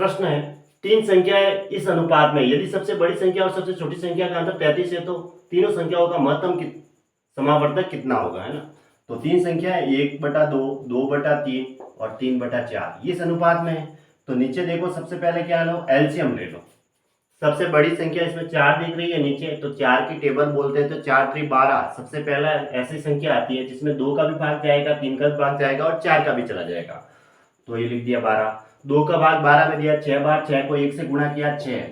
प्रश्न है, तीन संख्याएं इस अनुपात में, यदि सबसे बड़ी संख्या और सबसे छोटी संख्या का अंतर 33 है तो तीनों संख्याओं का महत्तम समावर्तक कितना होगा, है ना। तो तीन संख्या है 1/2, 2/3 और 3/4 इस अनुपात में है। तो नीचे देखो, सबसे पहले क्या लो, एलसीएम ले लो। सबसे बड़ी संख्या इसमें 4 दिख रही है नीचे, तो 4 की टेबल बोलते हैं, तो 4 3 12 सबसे पहला ऐसी संख्या आती है जिसमें 2 का भी भाग जाएगा, 3 का भी भाग जाएगा और 4 का भी चला जाएगा। तो ये लिख दिया 12। 2 का भाग 12 में दिया 6 बार, 6 को 1 से गुणा किया 6।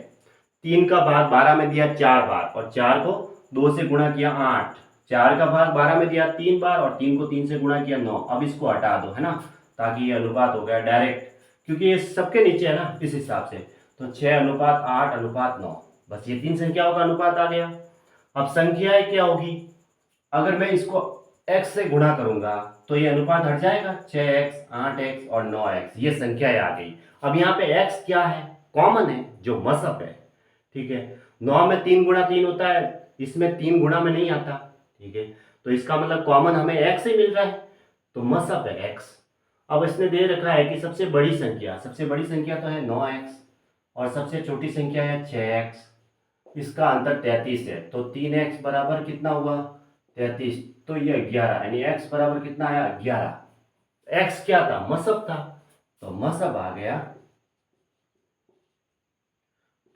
3 का भाग 12 में दिया 4 बार और 4 को 2 से गुणा किया 8। 4 का भाग 12 में दिया 3 बार और 3 को 3 से गुणा किया 9। अब इसको हटा दो, है ना, ताकि ये अनुपात हो गया डायरेक्ट, क्योंकि ये सबके नीचे है ना, इस हिसाब से। तो 6:8:9, बस ये तीन संख्याओं का अनुपात आ गया। अब संख्याएं क्या होगी, अगर मैं इसको x से गुणा करूंगा तो ये अनुपात हट जाएगा, 6x, 8x और 9x, ये संख्याएं आ गई। अब यहाँ पे x क्या है, कॉमन है, जो मसअप है, ठीक है। 9 में 3 गुणा 3 होता है, इसमें 3 गुणा में नहीं आता, ठीक है। तो इसका मतलब कॉमन हमें x ही मिल रहा है, तो मसअप है x। अब इसने दे रखा है कि सबसे बड़ी संख्या तो है 9x और सबसे छोटी संख्या है 6x, इसका अंतर 33 है। तो 3x बराबर कितना हुआ, 33, तो ये 11, यानी x बराबर कितना आया, 11। x क्या था, मसअप था, तो मसअप आ गया,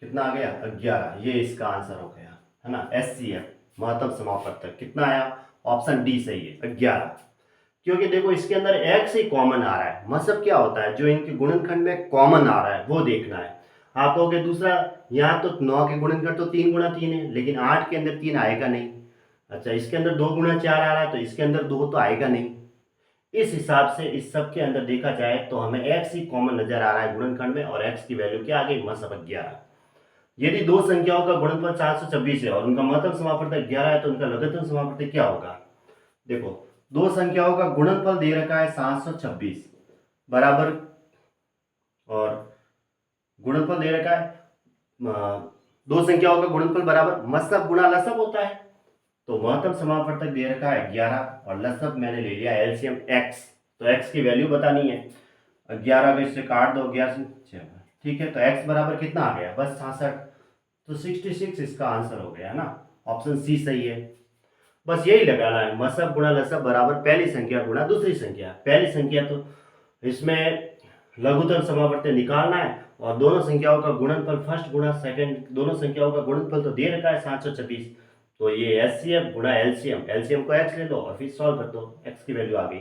कितना आ गया, 11। ये इसका आंसर हो गया, है ना, एचसीएफ, महत्तम समापवर्तक। कितना आया, ऑप्शन डी सही है, 11। क्योंकि देखो इसके अंदर x ही कॉमन आ रहा है। मसअप क्या होता है, जो इनके गुणनखंड में कॉमन आ रहा है वो देखना है। आप कहोगे दूसरा, यहाँ तो 9 के गुणनखंड तो 3 गुणा 3 है, लेकिन 8 के अंदर 3 आएगा नहीं। अच्छा, इसके अंदर 2 गुणा 4 आ रहा है, तो इसके अंदर 2 तो आएगा नहीं। इस हिसाब से इस सब के अंदर देखा जाए तो हमें x ही कॉमन नजर आ रहा है गुणनखंड में, और x की वैल्यू क्या आ गई, मसअप 11। यदि दो संख्याओं का गुणनफल 726 है और उनका महत्तम समापवर्तक 11 है, तो उनका लघुत्तम समापवर्तक क्या होगा। देखो, दो संख्याओं का गुणनफल दे रखा है 726 बराबर, और गुणनफल दे रखा है दो संख्याओं का गुणनफल बराबर मसअप गुणा लसअप होता है। तो महत्तम समापवर्तक दे रखा है 11 और लसअप मैंने ले लिया एलसीएम x। तो x की वैल्यू बतानी है, 11 को इससे काट दो, 11 से 6, ठीक है। तो x बराबर कितना आ गया, बस 66। तो 66 इसका आंसर हो गया, है ना, ऑप्शन सी सही है। बस यही लगाना है, मसअप गुणा लसअप बराबर पहली संख्या गुणा दूसरी संख्या। पहली संख्या तो इसमें लघुत्तम समापवर्तक निकालना है, और दोनों संख्याओं का गुणनफल फर्स्ट गुणा सेकंड, दोनों संख्याओं का गुणनफल तो दे रखा है 726। तो ये एचसीएफ गुणा एलसीएम, एलसीएम को x ले लो और फिर सॉल्व कर दो, x की वैल्यू आ गई।